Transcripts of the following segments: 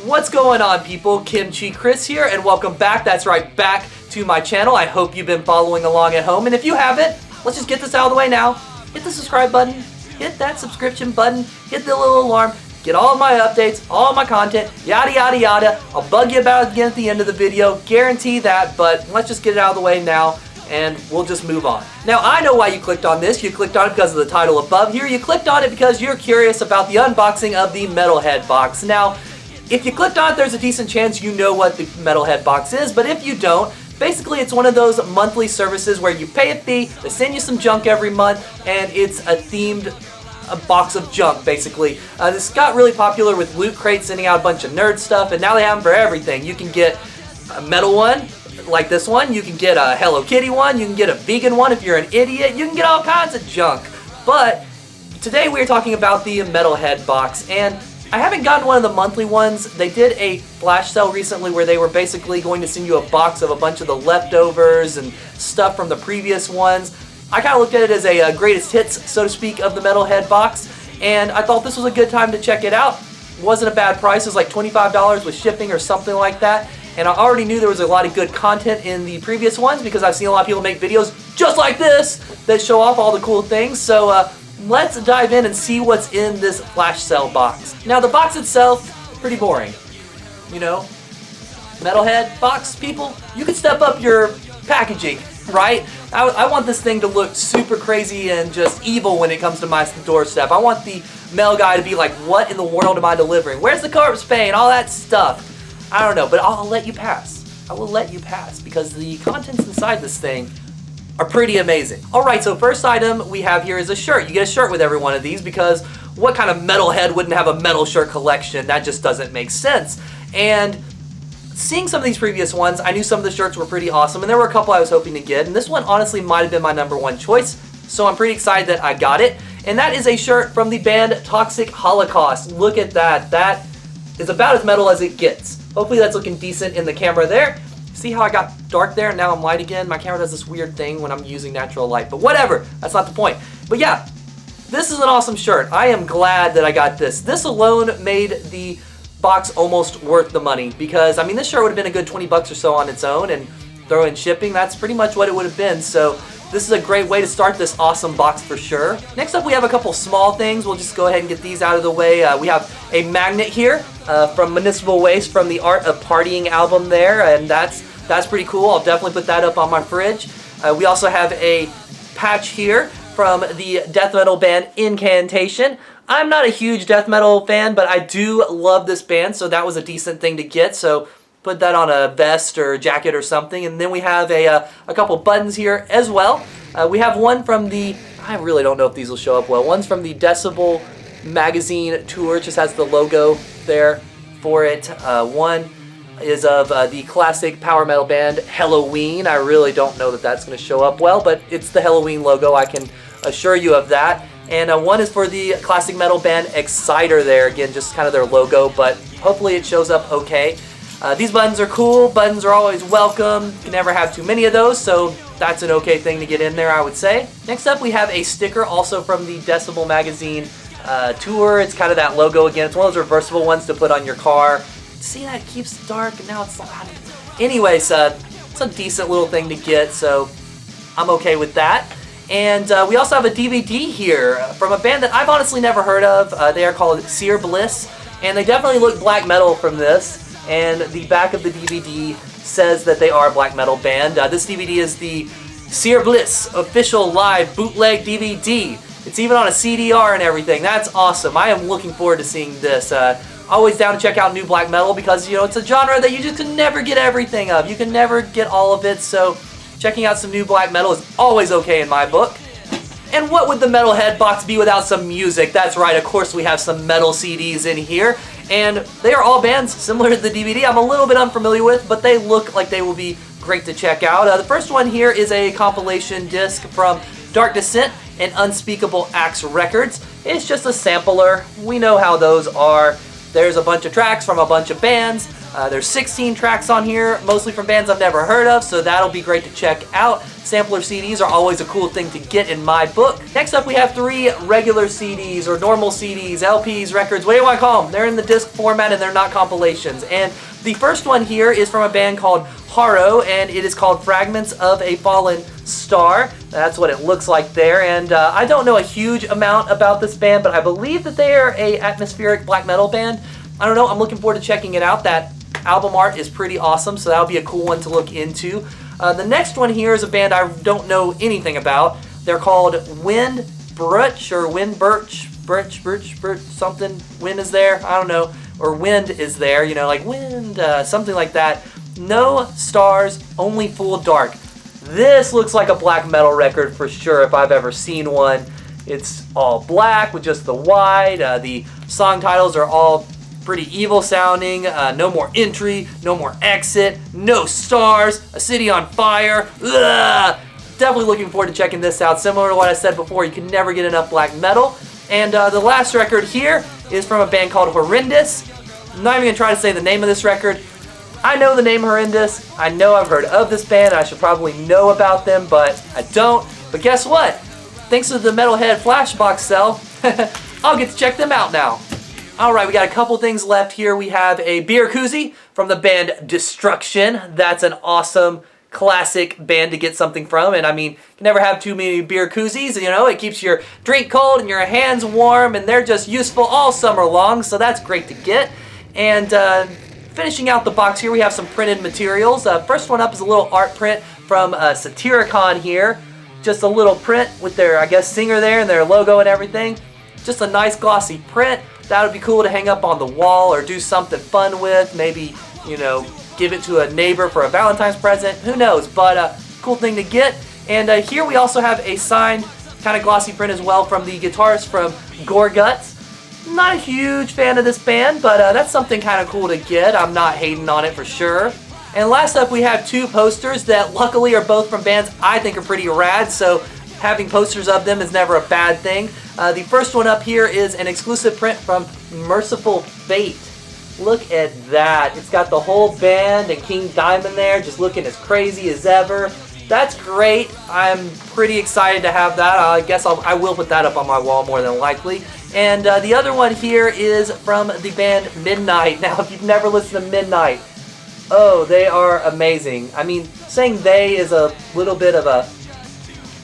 What's going on, people? Kimchi Chris here, and welcome back. That's right, back to my channel. I hope you've been following along at home, and if you haven't, let's just get this out of the way now. Hit the subscribe button, hit that subscription button, hit the little alarm, get all of my updates, all of my content, yada yada yada. I'll bug you about it again at the end of the video, guarantee that, but let's just get it out of the way now, and we'll just move on. Now, I know why you clicked on this. You clicked on it because of the title above here. You clicked on it because you're curious about the unboxing of the Metalhead Box. Now, if you clicked on it, there's a decent chance you know what the Metalhead Box is, but if you don't, basically it's one of those monthly services where you pay a fee, they send you some junk every month, and it's a themed box of junk, basically. This got really popular with Loot Crate sending out a bunch of nerd stuff, and now they have them for everything. You can get a metal one, like this one, you can get a Hello Kitty one, you can get a vegan one if you're an idiot, you can get all kinds of junk. But today we're talking about the Metalhead Box, and I haven't gotten one of the monthly ones. They did a flash sale recently where they were basically going to send you a box of a bunch of the leftovers and stuff from the previous ones. I kind of looked at it as a greatest hits, so to speak, of the Metalhead Box, and I thought this was a good time to check it out. It wasn't a bad price. It was like $25 with shipping or something like that, and I already knew there was a lot of good content in the previous ones because I've seen a lot of people make videos just like this that show off all the cool things. So let's dive in and see what's in this flash sale box. Now, the box itself, pretty boring. You know, Metalhead Box people, you can step up your packaging, right? I want this thing to look super crazy and just evil when it comes to my doorstep. I want the mail guy to be like, what in the world am I delivering? Where's the corpse paint? All that stuff. I don't know, but I'll let you pass. I will let you pass because the contents inside this thing are pretty amazing. Alright, so first item we have here is a shirt. You get a shirt with every one of these because what kind of metalhead wouldn't have a metal shirt collection? That just doesn't make sense. And seeing some of these previous ones, I knew some of the shirts were pretty awesome, and there were a couple I was hoping to get, and this one honestly might have been my #1 choice, so I'm pretty excited that I got it. And that is a shirt from the band Toxic Holocaust. Look at that. That is about as metal as it gets. Hopefully that's looking decent in the camera there. See how I got dark there and now I'm light again? My camera does this weird thing when I'm using natural light, but whatever, that's not the point. But yeah, this is an awesome shirt. I am glad that I got this. This alone made the box almost worth the money because, I mean, this shirt would have been a good 20 bucks or so on its own, and throw in shipping, that's pretty much what it would have been. So this is a great way to start this awesome box for sure. Next up, we have a couple small things. We'll just go ahead and get these out of the way. We have a magnet here from Municipal Waste from the Art of Partying album there, and that's pretty cool. I'll definitely put that up on my fridge. We also have a patch here from the death metal band Incantation. I'm not a huge death metal fan, but I do love this band, so that was a decent thing to get. So put that on a vest or jacket or something. And then we have a couple buttons here as well. We have one from the, I really don't know if these will show up well. One's from the Decibel magazine tour. It just has the logo there for it. One is of the classic power metal band Helloween. I really don't know that that's going to show up well, but it's the Helloween logo, I can assure you of that. And one is for the classic metal band Exciter there. Again, just kind of their logo, but hopefully it shows up okay. These buttons are cool. Buttons are always welcome. You can never have too many of those, so that's an okay thing to get in there, I would say. Next up, we have a sticker also from the Decibel magazine tour. It's kind of that logo again. It's one of those reversible ones to put on your car. See, that keeps it dark, and now it's light. Anyways, it's a decent little thing to get, so I'm okay with that. And we also have a DVD here from a band that I've honestly never heard of. They are called Sear Bliss, and they definitely look black metal from this. And the back of the DVD says that they are a black metal band. This DVD is the Sear Bliss official live bootleg DVD. It's even on a CDR and everything. That's awesome. I am looking forward to seeing this. Always down to check out new black metal because, you know, it's a genre that you just can never get everything of. You can never get all of it, so checking out some new black metal is always okay in my book. And what would the Metalhead Box be without some music? That's right, of course we have some metal CDs in here, and they are all bands similar to the DVD I'm a little bit unfamiliar with, but they look like they will be great to check out. The first one here is a compilation disc from Dark Descent and Unspeakable Acts Records. It's just a sampler. We know how those are. There's a bunch of tracks from a bunch of bands. There's 16 tracks on here, mostly from bands I've never heard of, so that'll be great to check out. sampler CDs are always a cool thing to get in my book. Next up, we have 3 regular CDs or normal CDs, LPs, records, what do you want to call them? They're in the disc format and they're not compilations. And the first one here is from a band called Haro, and it is called Fragments of a Fallen Star. That's what it looks like there. And I don't know a huge amount about this band, but I believe that they are a atmospheric black metal band. I don't know, I'm looking forward to checking it out. That album art is pretty awesome, so that'll be a cool one to look into. The next one here is a band I don't know anything about. They're called Wind Birch or Wind Birch, something. Wind is there, I don't know. Or Wind is there, you know, like wind, something like that. No stars, only full dark. This looks like a black metal record for sure if I've ever seen one. It's all black with just the white. The song titles are all pretty evil sounding. No more entry, no more exit, no stars, a city on fire. Ugh. Definitely looking forward to checking this out. Similar to what I said before, you can never get enough black metal. And the last record here is from a band called Horrendous. I'm not even going to try to say the name of this record. I know the name Horrendous. I know I've heard of this band. I should probably know about them, but I don't. But guess what? Thanks to the Metalhead Flashbox sale, I'll get to check them out now. Alright, we got a couple things left here. We have a beer koozie from the band Destruction. That's an awesome classic band to get something from, and I mean, you can never have too many beer koozies, you know, it keeps your drink cold and your hands warm, and they're just useful all summer long, so that's great to get. And finishing out the box here, we have some printed materials. First one up is a little art print from Satyricon here. Just a little print with their, I guess, singer there and their logo and everything. Just a nice glossy print. That would be cool to hang up on the wall or do something fun with. Maybe, you know, give it to a neighbor for a Valentine's present. Who knows? But cool thing to get. And here we also have a signed kind of glossy print as well from the guitarist from Gorguts. Not a huge fan of this band, but that's something kind of cool to get. I'm not hating on it for sure. And last up, we have 2 posters that luckily are both from bands I think are pretty rad, so having posters of them is never a bad thing. The first one up here is an exclusive print from Merciful Fate. Look at that. It's got the whole band and King Diamond there just looking as crazy as ever. That's great. I'm pretty excited to have that. I guess I will put that up on my wall more than likely. And the other one here is from the band Midnight. Now, if you've never listened to Midnight, oh, they are amazing. I mean, saying they is a little bit of a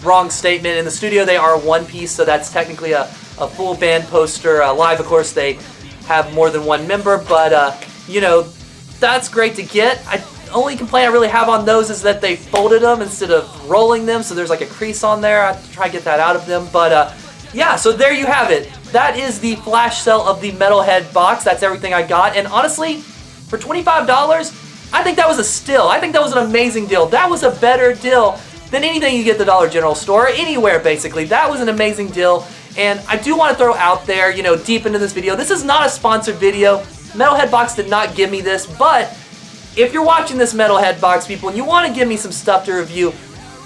wrong statement. In the studio, they are one piece, so that's technically a full band poster. Live, of course, they have more than one member, but, you know, that's great to get. Only complaint I really have on those is that they folded them instead of rolling them, so there's like a crease on there. I have to try to get that out of them, but yeah, so there you have it. That is the flash sale of the Metalhead box. That's everything I got, and honestly, for $25, I think that was a steal. I think that was an amazing deal. That was a better deal than anything you get at the Dollar General store, anywhere basically. That was an amazing deal, and I do want to throw out there, you know, deep into this video, this is not a sponsored video. Metalhead Box did not give me this, but if you're watching this Metalhead Box, people, and you want to give me some stuff to review,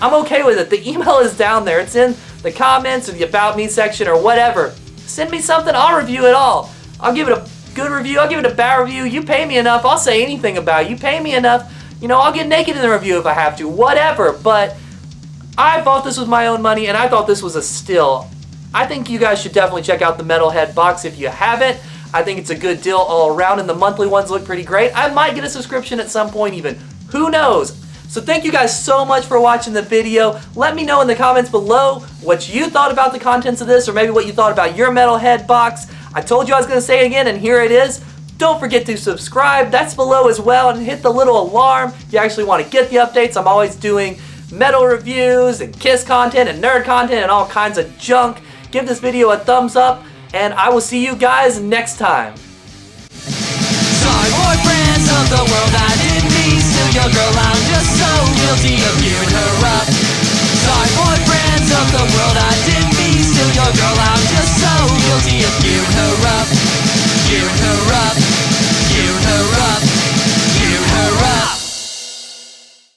I'm okay with it. The email is down there. It's in the comments or the About Me section or whatever. Send me something, I'll review it all. I'll give it a good review, I'll give it a bad review. You pay me enough, I'll say anything about it. You pay me enough, you know, I'll get naked in the review if I have to, whatever. But I bought this with my own money, and I thought this was a steal. I think you guys should definitely check out the Metalhead Box if you haven't. I think it's a good deal all around, and the monthly ones look pretty great. I might get a subscription at some point even. Who knows? So thank you guys so much for watching the video. Let me know in the comments below what you thought about the contents of this, or maybe what you thought about your Metalhead Box. I told you I was going to say it again, and here it is. Don't forget to subscribe. That's below as well, and hit the little alarm if you actually want to get the updates. I'm always doing metal reviews and Kiss content and nerd content and all kinds of junk. Give this video a thumbs up, and I will see you guys next time. Sorry, boyfriends of the world, I didn't mean steal your girl, I'm just so guilty of giving her up. Sorry, boyfriends of the world, I didn't mean steal your girl, I'm just so guilty of giving her up.